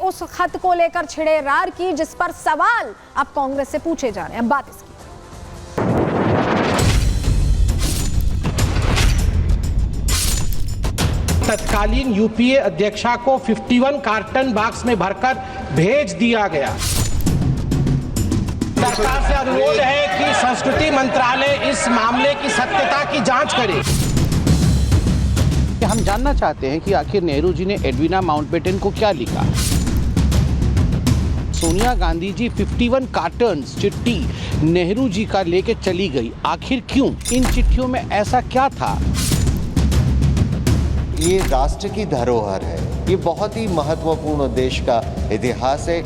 उस खत को लेकर छिड़े रार की, जिस पर सवाल अब कांग्रेस से पूछे जा रहे हैं। अब बात इसकी। तत्कालीन यूपीए अध्यक्षा को 51 कार्टन बॉक्स में भरकर भेज दिया गया। सरकार से अनुरोध है कि संस्कृति मंत्रालय इस मामले की सत्यता की जांच करे। हम जानना चाहते हैं कि आखिर नेहरू जी ने एडवीना माउंटबेटन को क्या लिखा। सोनिया गांधी जी 51 कार्टन्स चिट्ठी नेहरू जी का लेके चली गई, आखिर क्यों? इन चिट्ठियों में ऐसा क्या था? ये राष्ट्र की धरोहर है, ये बहुत ही महत्वपूर्ण देश का इतिहास है।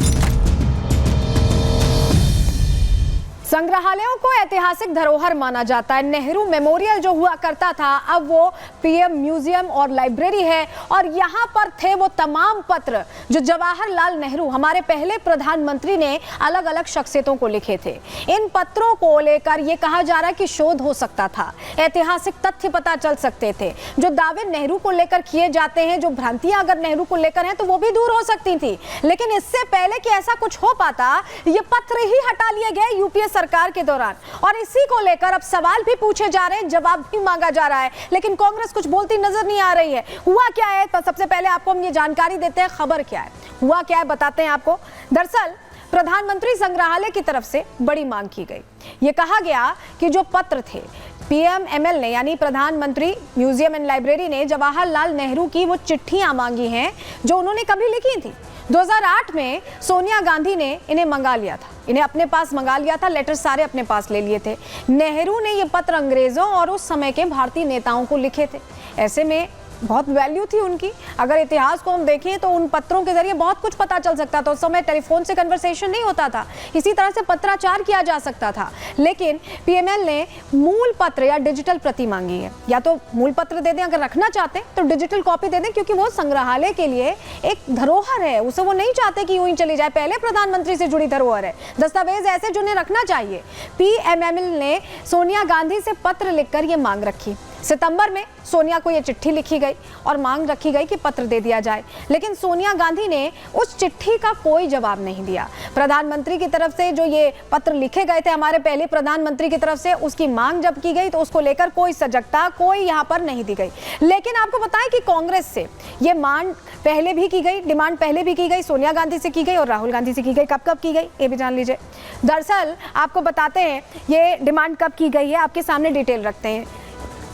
संग्रहालयों को ऐतिहासिक धरोहर माना जाता है। नेहरू मेमोरियल जो हुआ करता था, अब वो पीएम म्यूजियम और लाइब्रेरी है, और यहाँ पर थे वो तमाम पत्र जो जवाहरलाल नेहरू, हमारे पहले प्रधानमंत्री, ने अलग अलग शख्सियतों को लिखे थे। इन पत्रों को लेकर ये कहा जा रहा है कि शोध हो सकता था, ऐतिहासिक तथ्य पता चल सकते थे। जो दावे नेहरू को लेकर किए जाते हैं, जो भ्रांतियां अगर नेहरू को लेकर हैं, तो वो भी दूर हो सकती थी। लेकिन इससे पहले कि ऐसा कुछ हो पाता, ये पत्र ही हटा लिए गए यूपीए सरकार के दौरान, और इसी को लेकर अब सवाल भी पूछे जा रहे हैं, जवाब भी मांगा जा रहा है। लेकिन कांग्रेस कुछ बोलती नजर नहीं आ रही है। हुआ क्या है, तो सबसे पहले आपको हम ये जानकारी देते हैं, खबर क्या है, हुआ क्या है बताते हैं आपको। दरअसल प्रधानमंत्री संग्रहालय की तरफ से बड़ी मांग की गई। ये कहा गया कि जो पत्र थे, पीएमएमएल ने यानी प्रधानमंत्री म्यूजियम एंड लाइब्रेरी ने जवाहरलाल नेहरू की वो चिट्ठियां मांगी हैं जो उन्होंने कभी लिखी थी। 2008 में सोनिया गांधी ने इन्हें मंगा लिया था, इन्हें अपने पास मंगा लिया था, लेटर सारे अपने पास ले लिए थे। नेहरू ने ये पत्र अंग्रेजों और उस समय के भारतीय नेताओं को लिखे थे। ऐसे में बहुत वैल्यू थी उनकी। अगर इतिहास को हम देखें तो उन पत्रों के जरिए बहुत कुछ पता चल सकता था। उस समय टेलीफोन से कन्वर्सेशन नहीं होता था, इसी तरह से पत्राचार किया जा सकता था। लेकिन पीएमएल ने मूल पत्र या डिजिटल प्रति मांगी है। या तो मूल पत्र दे दें, अगर रखना चाहते हैं तो डिजिटल कॉपी दे दें, क्योंकि वो संग्रहालय के लिए एक धरोहर है, उसे वो नहीं चाहते कि यूं ही चली जाए। पहले प्रधानमंत्री से जुड़ी धरोहर है, दस्तावेज ऐसे जो उन्हें रखना चाहिए। पीएमएल ने सोनिया गांधी से पत्र लिखकर ये मांग रखी। सितंबर में सोनिया को ये चिट्ठी लिखी गई और मांग रखी गई कि पत्र दे दिया जाए, लेकिन सोनिया गांधी ने उस चिट्ठी का कोई जवाब नहीं दिया। प्रधानमंत्री की तरफ से जो ये पत्र लिखे गए थे हमारे पहले प्रधानमंत्री की तरफ से, उसकी मांग जब की गई तो उसको लेकर कोई सजगता कोई यहाँ पर नहीं दी गई। लेकिन आपको बताएं कि कांग्रेस से ये मांग पहले भी की गई, डिमांड पहले भी की गई, सोनिया गांधी से की गई और राहुल गांधी से की गई। कब कब की गई ये भी जान लीजिए। दरअसल आपको बताते हैं ये डिमांड कब की गई है, आपके सामने डिटेल रखते हैं,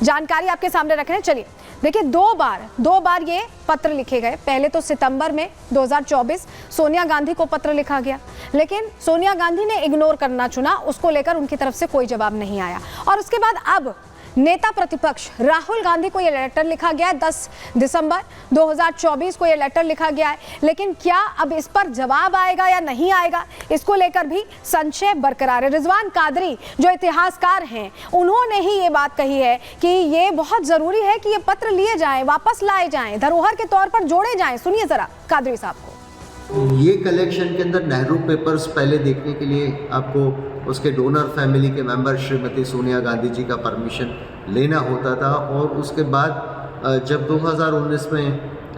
जानकारी आपके सामने रख रहे हैं। चलिए देखिए, दो बार ये पत्र लिखे गए। पहले तो सितंबर में 2024 सोनिया गांधी को पत्र लिखा गया, लेकिन सोनिया गांधी ने इग्नोर करना चुना, उसको लेकर उनकी तरफ से कोई जवाब नहीं आया। और उसके बाद अब नेता प्रतिपक्ष राहुल गांधी को यह लेटर लिखा गया है। 10 दिसंबर 2024 को यह लेटर लिखा गया है, लेकिन क्या अब इस पर जवाब आएगा या नहीं आएगा, इसको लेकर भी संशय बरकरार है। रिजवान कादरी जो इतिहासकार हैं, उन्होंने ही ये बात कही है कि ये बहुत जरूरी है कि ये पत्र लिए जाएं, वापस लाए जाएं, धरोहर के तौर पर जोड़े जाएं। सुनिए जरा कादरी साहब को। ये कलेक्शन के अंदर नेहरू पेपर्स पहले देखने के लिए आपको उसके डोनर फैमिली के मेंबर श्रीमती सोनिया गांधी जी का परमिशन लेना होता था, और उसके बाद जब 2019 में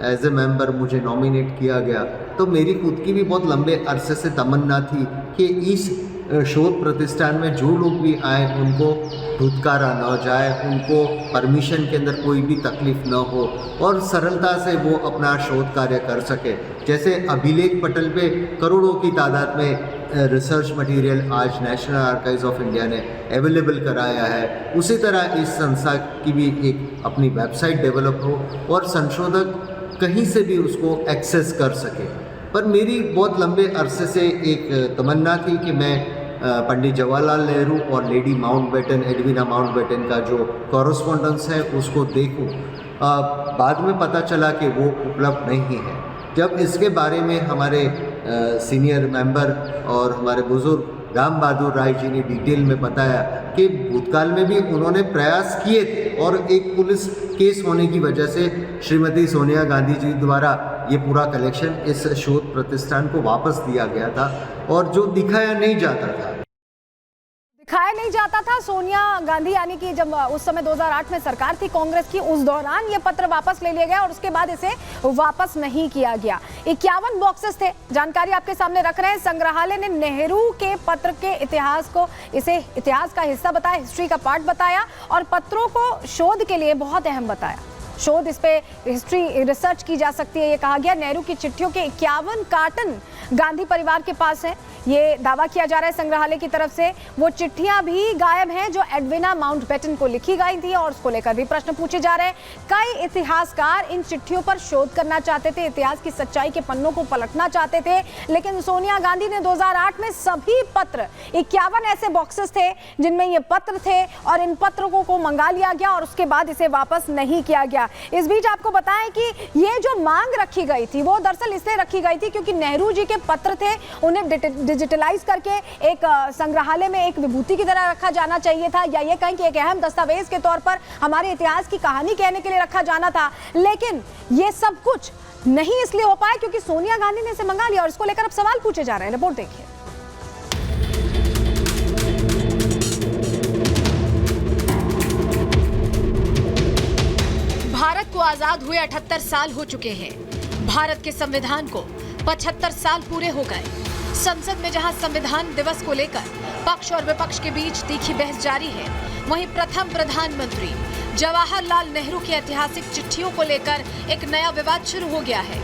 एज ए मेंबर मुझे नॉमिनेट किया गया, तो मेरी खुद की भी बहुत लंबे अरसे से तमन्ना थी कि इस शोध प्रतिष्ठान में जो लोग भी आए उनको धुतकारा न जाए, उनको परमिशन के अंदर कोई भी तकलीफ न हो और सरलता से वो अपना शोध कार्य कर सके। जैसे अभिलेख पटल पे करोड़ों की तादाद में रिसर्च मटेरियल आज नेशनल आर्काइव्स ऑफ इंडिया ने अवेलेबल कराया है, उसी तरह इस संस्था की भी एक अपनी वेबसाइट डेवलप हो और संशोधक कहीं से भी उसको एक्सेस कर सके। पर मेरी बहुत लंबे अरसे से एक तमन्ना थी कि मैं पंडित जवाहरलाल नेहरू और लेडी माउंटबेटन, एडवीना माउंटबेटन का जो कॉरेस्पॉन्डेंस है उसको देखूं। बाद में पता चला कि वो उपलब्ध नहीं है। जब इसके बारे में हमारे सीनियर मेंबर और हमारे बुजुर्ग राम बहादुर राय जी ने डिटेल में बताया कि भूतकाल में भी उन्होंने प्रयास किए थे और एक पुलिस केस होने की वजह से श्रीमती सोनिया गांधी जी द्वारा ये पूरा कलेक्शन इस शोध प्रतिष्ठान को वापस दिया गया था और जो दिखाया नहीं जाता था। दिखाया नहीं नहीं जाता था। सोनिया गांधी यानी कि जब उस समय 2008 में सरकार थी कांग्रेस की, उस दौरान ये पत्र वापस ले लिया गया और उसके बाद इसे वापस नहीं किया गया। 51 बॉक्सेस थे, जानकारी आपके सामने रख रहे हैं। संग्रहालय ने नेहरू के पत्र के इतिहास को इसे इतिहास का हिस्सा बताया, हिस्ट्री का पार्ट बताया और पत्रों को शोध के लिए बहुत अहम बताया। शोध, इस पे हिस्ट्री रिसर्च की जा सकती है। ये कहा गया नेहरू की चिट्ठियों के 51 कार्टन गांधी परिवार के पास है। ये दावा किया जा रहा है संग्रहालय की तरफ से। वो चिट्ठियां भी गायब हैं जो एडविना माउंटबेटन को लिखी गई थी और उसको लेकर भी प्रश्न पूछे जा रहे हैं। कई इतिहासकार इन चिट्ठियों पर शोध करना चाहते थे, इतिहास की सच्चाई के पन्नों को पलटना चाहते थे, लेकिन सोनिया गांधी ने 2008 में सभी पत्र, 51 ऐसे बॉक्सेस थे जिनमें ये पत्र थे और इन पत्रों को मंगा लिया गया और उसके बाद इसे वापस नहीं किया गया। इस बीच आपको बताएं कि ये जो मांग रखी गई थी वो दरअसल इसलिए रखी गई थी क्योंकि नेहरू जी के पत्र थे, उन्हें डिजिटलाइज करके एक संग्रहालय में एक विभूति की तरह रखा जाना चाहिए था, या ये कहें कि एक अहम दस्तावेज के तौर पर हमारे इतिहास की कहानी कहने के लिए रखा जाना था। लेकिन ये सब कुछ नहीं इसलिए हो पाया क्योंकि सोनिया गांधी ने इसे मंगा लिया और इसको लेकर अब सवाल पूछे जा रहे हैं। रिपोर्ट देखिए। भारत को आजाद हुए 78 साल हो चुके हैं। भारत के संविधान को 75 साल पूरे हो गए। संसद में जहां संविधान दिवस को लेकर पक्ष और विपक्ष के बीच तीखी बहस जारी है, वहीं प्रथम प्रधानमंत्री जवाहरलाल नेहरू की ऐतिहासिक चिट्ठियों को लेकर एक नया विवाद शुरू हो गया है।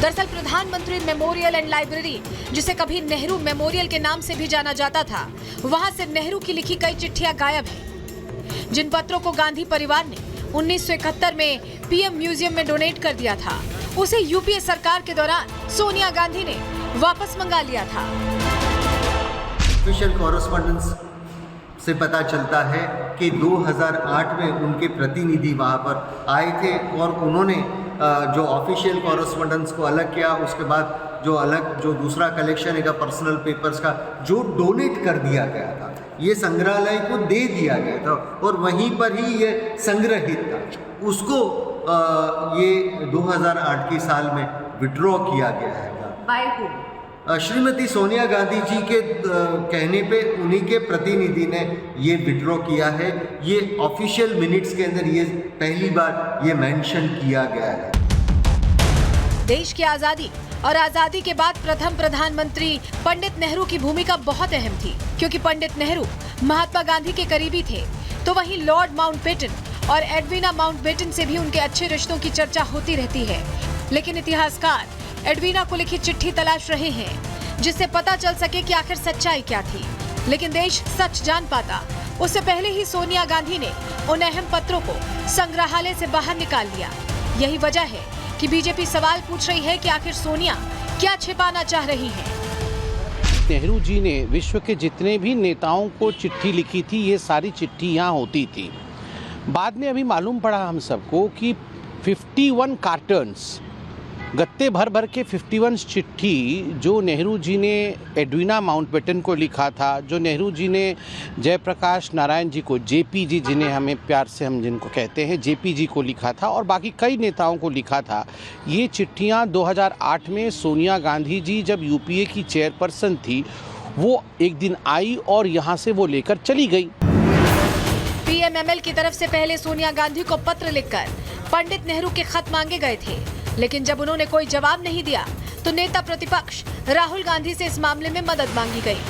दरअसल प्रधानमंत्री मेमोरियल एंड लाइब्रेरी, जिसे कभी नेहरू मेमोरियल के नाम से भी जाना जाता था, वहां से नेहरू की लिखी कई चिट्ठियां गायब हैं। जिन पत्रों को गांधी परिवार ने 1971 में पीएम म्यूजियम में डोनेट कर दिया था, उसे यूपीए सरकार के दौरान सोनिया गांधी ने वापस मंगा लिया था। ऑफिशियल कॉरेस्पॉन्डेंस से पता चलता है कि 2008 में उनके प्रतिनिधि वहाँ पर आए थे और उन्होंने जो ऑफिशियल कॉरेस्पॉन्डेंस को अलग किया, उसके बाद जो दूसरा कलेक्शन है पर्सनल पेपर्स का जो डोनेट कर दिया गया था, ये संग्रहालय को दे दिया गया था और वहीं पर ही ये संग्रहित था। उसको ये 2008 के साल में विड्रॉ किया गया है। By whom? श्रीमती सोनिया गांधी जी के कहने पे उन्हीं के प्रतिनिधि ने ये विड्रॉ किया है। ये ऑफिशियल मिनट्स के अंदर ये पहली बार ये मेंशन किया गया है। देश की आजादी और आजादी के बाद प्रथम प्रधानमंत्री पंडित नेहरू की भूमिका बहुत अहम थी, क्योंकि पंडित नेहरू महात्मा गांधी के करीबी थे। तो वहीं लॉर्ड माउंटबेटन और एडविना माउंटबेटन से भी उनके अच्छे रिश्तों की चर्चा होती रहती है। लेकिन इतिहासकार एडविना को लिखी चिट्ठी तलाश रहे हैं जिससे पता चल सके कि आखिर सच्चाई क्या थी। लेकिन देश सच जान पाता उससे पहले ही सोनिया गांधी ने उन अहम पत्रों को संग्रहालय से बाहर निकाल लिया। यही वजह है कि बीजेपी सवाल पूछ रही है कि आखिर सोनिया क्या छिपाना चाह रही हैं। नेहरू जी ने विश्व के जितने भी नेताओं को चिट्ठी लिखी थी, ये सारी चिट्ठी यहाँ होती थी। बाद में अभी मालूम पड़ा हम सबको कि 51 कार्टन्स, गत्ते भर भर के 51 चिट्ठी जो नेहरू जी ने एडविना माउंटबेटन को लिखा था, जो नेहरू जी ने जयप्रकाश नारायण जी को, जेपी जी जिन्हें हमें प्यार से हम जिनको कहते हैं जेपी जी को लिखा था और बाकी कई नेताओं को लिखा था। ये चिट्ठियां 2008 में सोनिया गांधी जी जब यूपीए की चेयरपर्सन थी, वो एक दिन आई और यहाँ से वो लेकर चली गई। पीएमएमएल की तरफ से पहले सोनिया गांधी को पत्र लिखकर पंडित नेहरू के खत मांगे गए थे, लेकिन जब उन्होंने कोई जवाब नहीं दिया तो नेता प्रतिपक्ष राहुल गांधी से इस मामले में मदद मांगी गई।